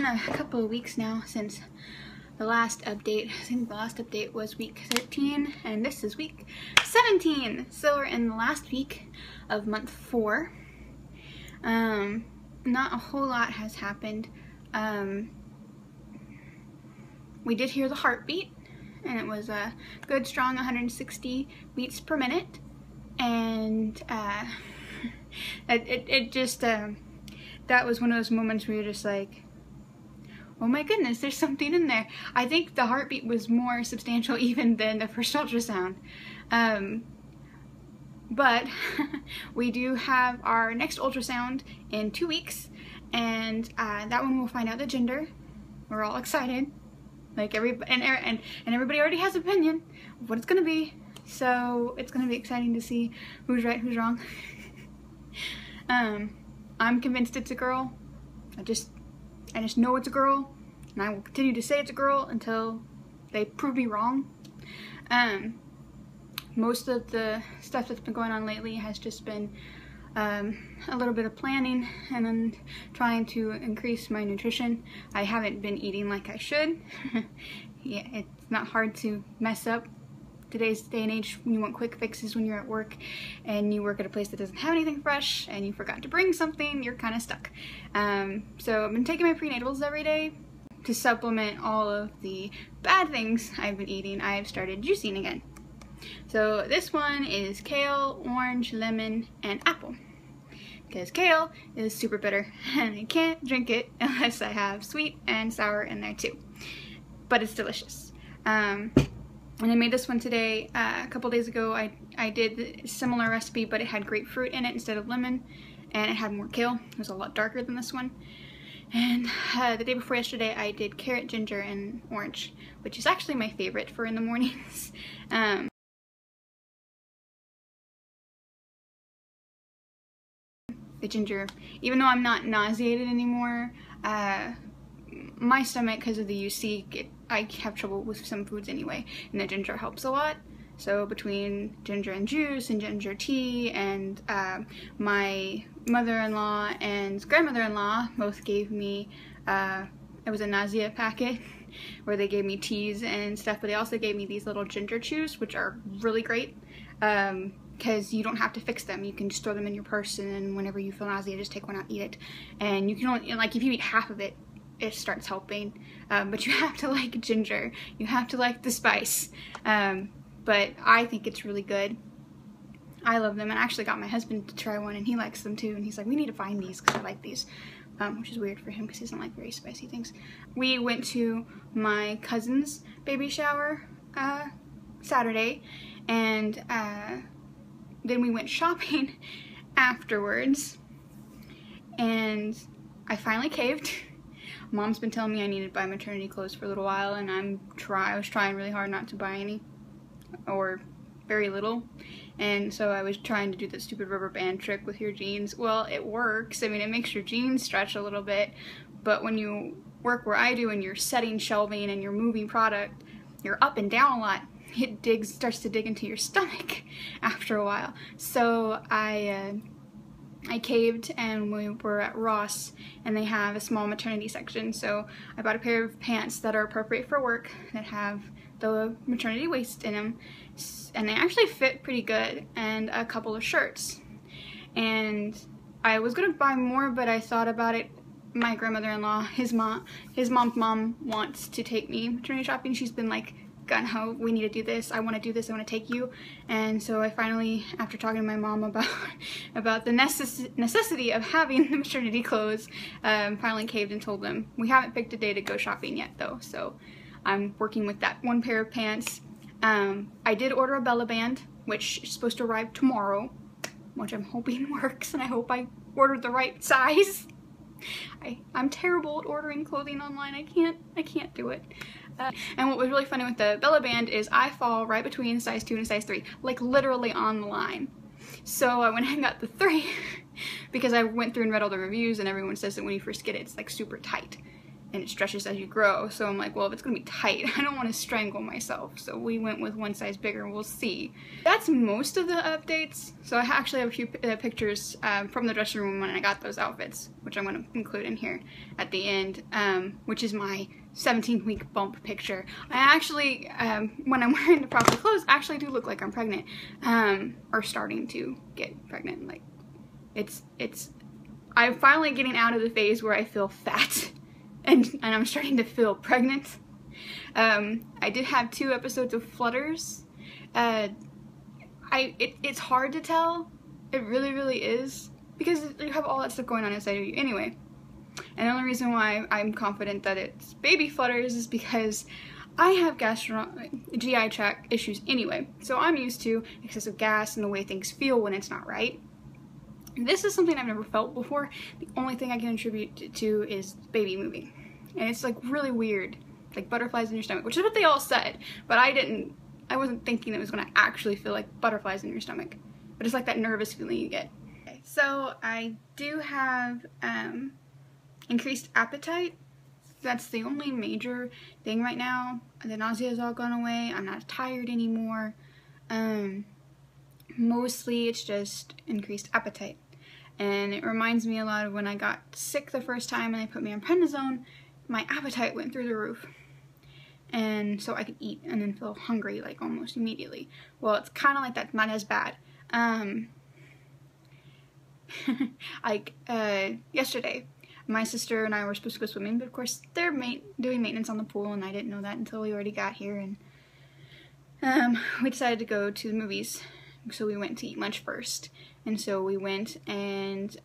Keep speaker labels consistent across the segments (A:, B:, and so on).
A: been a couple of weeks now since the last update. I think the last update was week 13 and this is week 17. So we're in the last week of month 4. Not a whole lot has happened. We did hear the heartbeat and it was a good strong 160 beats per minute, and that was one of those moments where you're just like, oh my goodness, there's something in there. I think the heartbeat was more substantial even than the first ultrasound. But we do have our next ultrasound in 2 weeks, and that one will find out the gender. We're all excited. Like everybody already has an opinion of what it's gonna be. So it's gonna be exciting to see who's right, who's wrong. I'm convinced it's a girl. I just know it's a girl, and I will continue to say it's a girl until they prove me wrong. Most of the stuff that's been going on lately has just been a little bit of planning and then trying to increase my nutrition. I haven't been eating like I should. Yeah, it's not hard to mess up. Today's day and age, when you want quick fixes when you're at work and you work at a place that doesn't have anything fresh and you forgot to bring something, you're kind of stuck. So I've been taking my prenatals every day to supplement all of the bad things I've been eating. I've started juicing again. So this one is kale, orange, lemon, and apple. Because kale is super bitter and I can't drink it unless I have sweet and sour in there too. But it's delicious. And I made this one today. A couple days ago I did a similar recipe, but it had grapefruit in it instead of lemon, and it had more kale. It was a lot darker than this one. And the day before yesterday I did carrot, ginger, and orange, which is actually my favorite for in the mornings. The ginger, even though I'm not nauseated anymore, my stomach, because of the UC, I have trouble with some foods anyway, and the ginger helps a lot. So between ginger and juice and ginger tea and my mother-in-law and grandmother-in-law both gave me, it was a nausea packet where they gave me teas and stuff, but they also gave me these little ginger chews, which are really great. Because you don't have to fix them. You can just throw them in your purse, and then whenever you feel nausea, just take one out, eat it. And you can only, like, if you eat half of it, it starts helping. But you have to like ginger. You have to like the spice. But I think it's really good. I love them, and I actually got my husband to try one, and he likes them too. And he's like, we need to find these because I like these. Which is weird for him because he doesn't like very spicy things. We went to my cousin's baby shower Saturday, and then we went shopping afterwards, and I finally caved. Mom's been telling me I needed to buy maternity clothes for a little while, and I was trying really hard not to buy any, or very little, and so I was trying to do that stupid rubber band trick with your jeans. Well, it works. I mean, it makes your jeans stretch a little bit, but when you work where I do and you're setting shelving and you're moving product, you're up and down a lot. It starts to dig into your stomach after a while. So I caved, and we were at Ross, and they have a small maternity section. So I bought a pair of pants that are appropriate for work that have the maternity waist in them, and they actually fit pretty good, and a couple of shirts. And I was gonna buy more, but I thought about it. My grandmother-in-law, his mom's mom wants to take me maternity shopping. She's been like, gung-ho, we need to do this, I want to do this, I want to take you. And so I finally, after talking to my mom about the necessity of having the maternity clothes, finally caved and told them. We haven't picked a day to go shopping yet though, so I'm working with that one pair of pants. I did order a Bella Band, which is supposed to arrive tomorrow, which I'm hoping works, and I hope I ordered the right size. I'm terrible at ordering clothing online. I can't do it. And what was really funny with the Bella Band is I fall right between size 2 and size 3, like literally on the line. So I went and got the 3 because I went through and read all the reviews, and everyone says that when you first get it, it's like super tight. and it stretches as you grow. So I'm like, well, if it's gonna be tight, I don't want to strangle myself. So we went with one size bigger. We'll see. That's most of the updates. So I actually have a few pictures from the dressing room when I got those outfits, which I'm gonna include in here at the end, which is my 17-week bump picture. I actually, when I'm wearing the proper clothes, actually do look like I'm pregnant, or starting to get pregnant. Like, I'm finally getting out of the phase where I feel fat. And I'm starting to feel pregnant. I did have 2 episodes of flutters. It's hard to tell. It really, really is. Because you have all that stuff going on inside of you anyway. And the only reason why I'm confident that it's baby flutters is because I have GI tract issues anyway. So I'm used to excessive gas and the way things feel when it's not right. This is something I've never felt before. The only thing I can attribute to is baby moving. And it's like really weird. Like butterflies in your stomach, which is what they all said. But I wasn't thinking it was gonna actually feel like butterflies in your stomach. But it's like that nervous feeling you get. Okay, so I do have increased appetite. That's the only major thing right now. The nausea has all gone away. I'm not tired anymore. Mostly it's just increased appetite. And it reminds me a lot of when I got sick the first time and they put me on prednisone. My appetite went through the roof. And so I could eat and then feel hungry like almost immediately. Well, it's kind of like that, not as bad. Yesterday, my sister and I were supposed to go swimming, but of course they're doing maintenance on the pool, and I didn't know that until we already got here. And we decided to go to the movies. So we went to eat lunch first. And so we went and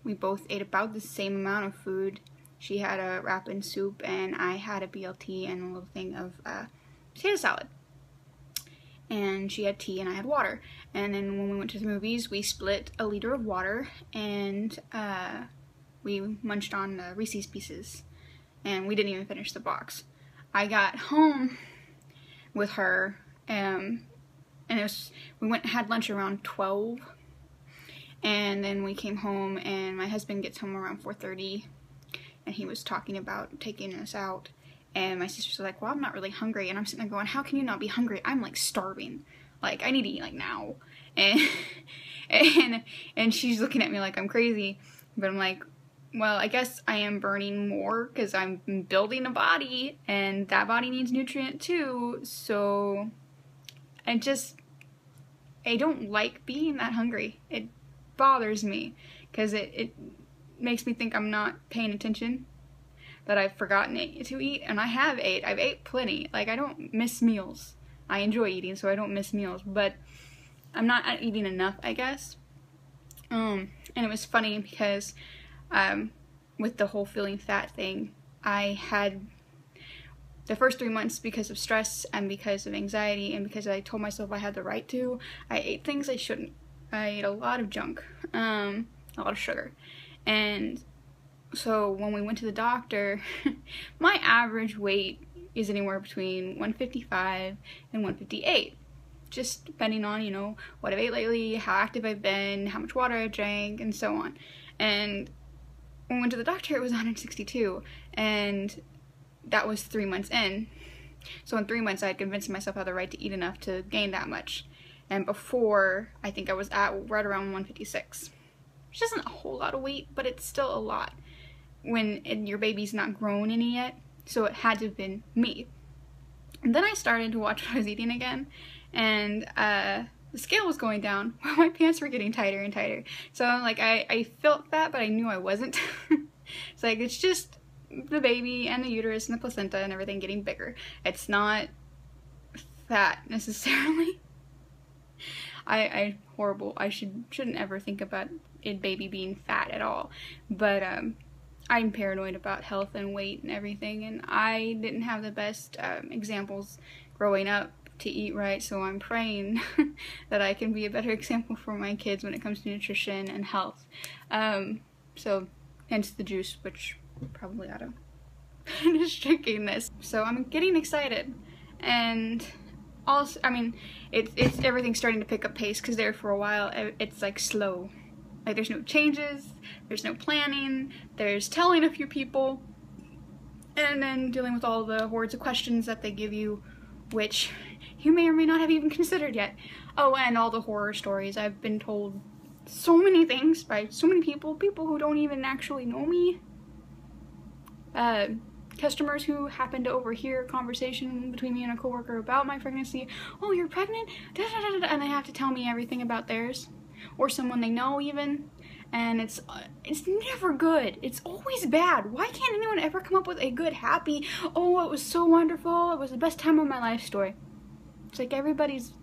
A: we both ate about the same amount of food. She had a wrap and soup, and I had a BLT and a little thing of potato salad. And she had tea and I had water. And then when we went to the movies, we split a liter of water, and we munched on the Reese's Pieces. And we didn't even finish the box. I got home with her, and we went and had lunch around 12. And then we came home, and my husband gets home around 4:30. And he was talking about taking us out, and my sister's like, well, I'm not really hungry, and I'm sitting there going, how can you not be hungry? I'm like starving, like I need to eat like now. And she's looking at me like I'm crazy, but I'm like, well, I guess I am burning more because I'm building a body, and that body needs nutrient too. So I don't like being that hungry. It bothers me because it makes me think I'm not paying attention, that I've forgotten to eat, and I have ate. I've ate plenty. Like, I don't miss meals. I enjoy eating, so I don't miss meals, but I'm not eating enough, I guess. And it was funny because with the whole feeling fat thing, I had the first 3 months, because of stress and because of anxiety and because I told myself I had the right to, I ate things I shouldn't. I ate a lot of junk, a lot of sugar. And so when we went to the doctor, my average weight is anywhere between 155 and 158. Just depending on, you know, what I've ate lately, how active I've been, how much water I drank, and so on. And when we went to the doctor, it was 162. And that was 3 months in. So in 3 months, I had convinced myself I had the right to eat enough to gain that much. And before, I think I was at right around 156. Which isn't a whole lot of weight, but it's still a lot when your baby's not grown any yet. So it had to have been me. And then I started to watch what I was eating again, and the scale was going down while my pants were getting tighter and tighter. So I'm like, I felt fat, but I knew I wasn't. It's like, it's just the baby and the uterus and the placenta and everything getting bigger. It's not fat necessarily. Horrible. I shouldn't ever think about a baby being fat at all. But I'm paranoid about health and weight and everything, and I didn't have the best examples growing up to eat right, so I'm praying that I can be a better example for my kids when it comes to nutrition and health. So hence the juice, which probably ought to finish drinking this. So I'm getting excited, and also, I mean, it's everything's starting to pick up pace, because there for a while it's like slow. Like, there's no changes, there's no planning, there's telling a few people, And then dealing with all the hordes of questions that they give you, which you may or may not have even considered yet. Oh, and all the horror stories. I've been told so many things by so many people who don't even actually know me. Customers who happen to overhear a conversation between me and a coworker about my pregnancy. Oh, you're pregnant? Da, da, da, da, and they have to tell me everything about theirs. Or someone they know even. And it's never good. It's always bad. Why can't anyone ever come up with a good, happy, oh, it was so wonderful, it was the best time of my life story? It's like everybody's,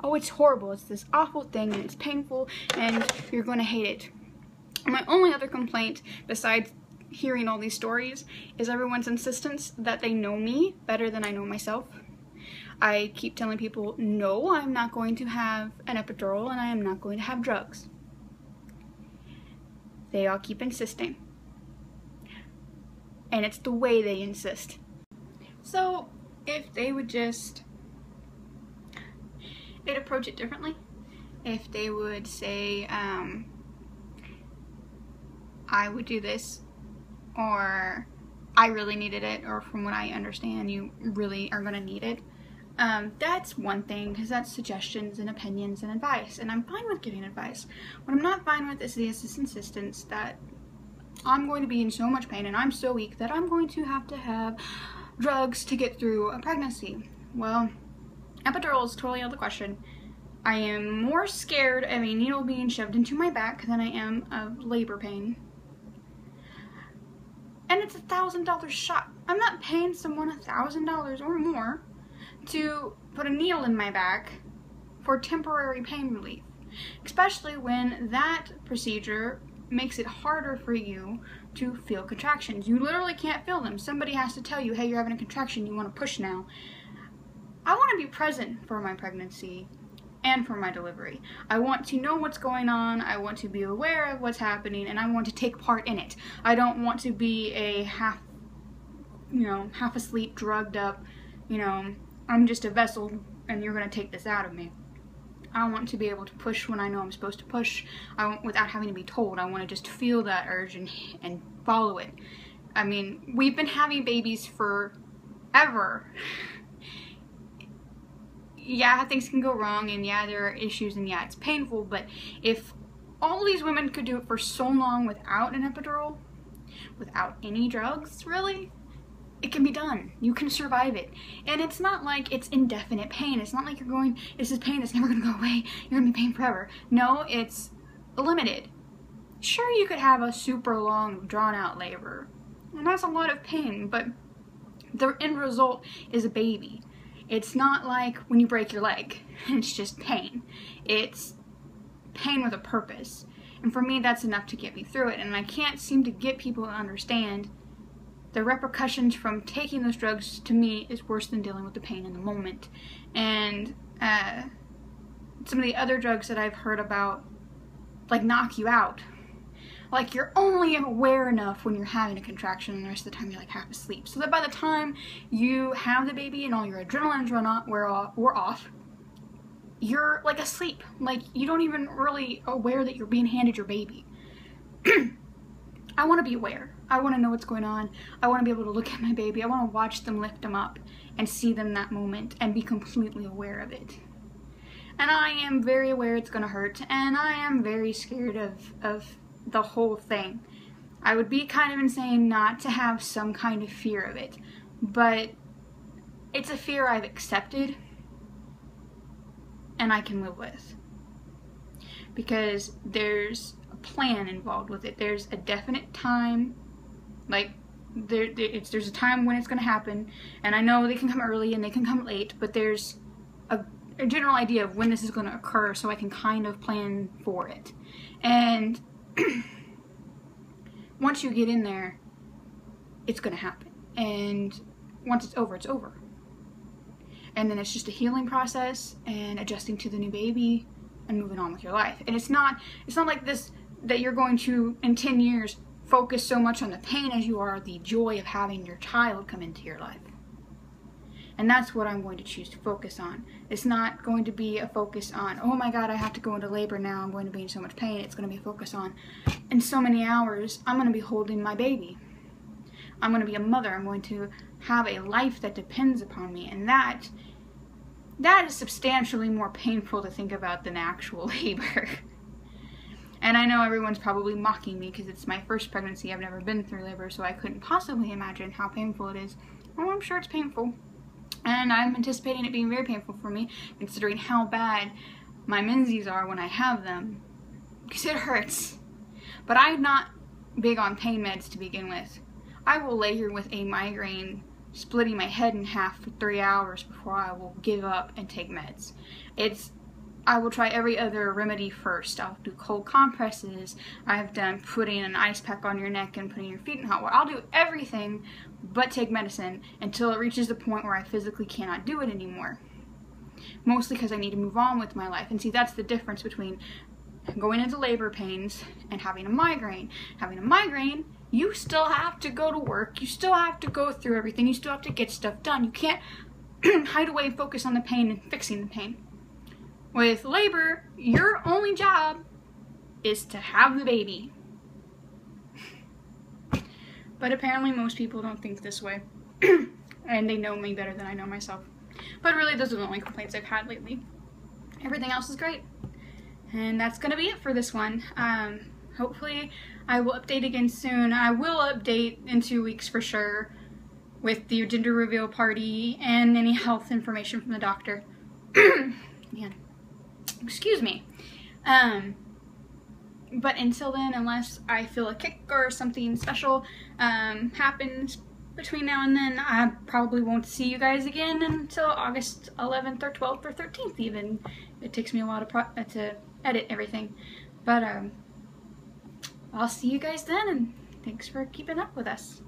A: oh, it's horrible, it's this awful thing, and it's painful, and you're going to hate it. My only other complaint, besides hearing all these stories, is everyone's insistence that they know me better than I know myself. I keep telling people, no, I'm not going to have an epidural, and I am not going to have drugs. They all keep insisting. And it's the way they insist. So, if they would just, they'd approach it differently. If they would say, I would do this, or I really needed it, or from what I understand, you really are gonna need it. That's one thing, because that's suggestions and opinions and advice, and I'm fine with giving advice. What I'm not fine with is this insistence that I'm going to be in so much pain and I'm so weak that I'm going to have drugs to get through a pregnancy. Well, epidural is totally out of the question. I am more scared of a needle being shoved into my back than I am of labor pain. And it's $1,000 shot. I'm not paying someone $1,000 or more to put a needle in my back for temporary pain relief, especially when that procedure makes it harder for you to feel contractions. You literally can't feel them. Somebody has to tell you, hey, you're having a contraction, you want to push now. I want to be present for my pregnancy and for my delivery. I want to know what's going on, I want to be aware of what's happening, and I want to take part in it. I don't want to be a half asleep, drugged up, I'm just a vessel and you're going to take this out of me. I want to be able to push when I know I'm supposed to push, without having to be told. I want to just feel that urge and follow it. I mean, we've been having babies forever. Yeah, things can go wrong, and yeah, there are issues, and yeah, it's painful, but if all these women could do it for so long without an epidural, without any drugs, really, it can be done. You can survive it. And it's not like it's indefinite pain. It's not like you're going, this is pain that's never going to go away. You're going to be in pain forever. No, it's limited. Sure, you could have a super long, drawn-out labor. And that's a lot of pain, but the end result is a baby. It's not like when you break your leg. It's just pain. It's pain with a purpose. And for me, that's enough to get me through it. And I can't seem to get people to understand the repercussions from taking those drugs, to me, is worse than dealing with the pain in the moment. And some of the other drugs that I've heard about, like, knock you out. Like, you're only aware enough when you're having a contraction, and the rest of the time you're like half asleep. So that by the time you have the baby and all your adrenaline's were off, you're like asleep. Like, you don't even really aware that you're being handed your baby. I want to be aware. I want to know what's going on. I want to be able to look at my baby. I want to watch them lift them up and see them that moment and be completely aware of it. And I am very aware it's going to hurt, and I am very scared of the whole thing. I would be kind of insane not to have some kind of fear of it, but it's a fear I've accepted and I can live with, because there's a plan involved with it. There's a definite time, like there's a time when it's going to happen, and I know they can come early and they can come late, but there's a general idea of when this is going to occur, so I can kind of plan for it. And once you get in there, it's going to happen. And once it's over, it's over. And then it's just a healing process and adjusting to the new baby and moving on with your life. And it's not like this, that you're going to, in 10 years, focus so much on the pain as you are the joy of having your child come into your life. And that's what I'm going to choose to focus on. It's not going to be a focus on, oh my God, I have to go into labor now, I'm going to be in so much pain. It's going to be a focus on, in so many hours, I'm going to be holding my baby. I'm going to be a mother. I'm going to have a life that depends upon me. And that is substantially more painful to think about than actual labor. And I know everyone's probably mocking me because it's my first pregnancy. I've never been through labor, so I couldn't possibly imagine how painful it is. Well, I'm sure it's painful. And I'm anticipating it being very painful for me, considering how bad my menses are when I have them. Because it hurts. But I'm not big on pain meds to begin with. I will lay here with a migraine, splitting my head in half for 3 hours before I will give up and take meds. I will try every other remedy first. I'll do cold compresses. I've done putting an ice pack on your neck and putting your feet in hot water. I'll do everything but take medicine until it reaches the point where I physically cannot do it anymore. Mostly because I need to move on with my life. And see, that's the difference between going into labor pains and having a migraine. Having a migraine, you still have to go to work. You still have to go through everything. You still have to get stuff done. You can't hide away and focus on the pain and fixing the pain. With labor, your only job is to have the baby. But apparently most people don't think this way. And they know me better than I know myself. But really, those are the only complaints I've had lately. Everything else is great. And that's going to be it for this one. Hopefully, I will update again soon. I will update in 2 weeks for sure with the gender reveal party and any health information from the doctor. Man. Excuse me. But until then, unless I feel a kick or something special happens between now and then, I probably won't see you guys again until August 11th or 12th or 13th even. It takes me a while to edit everything. But I'll see you guys then, and thanks for keeping up with us.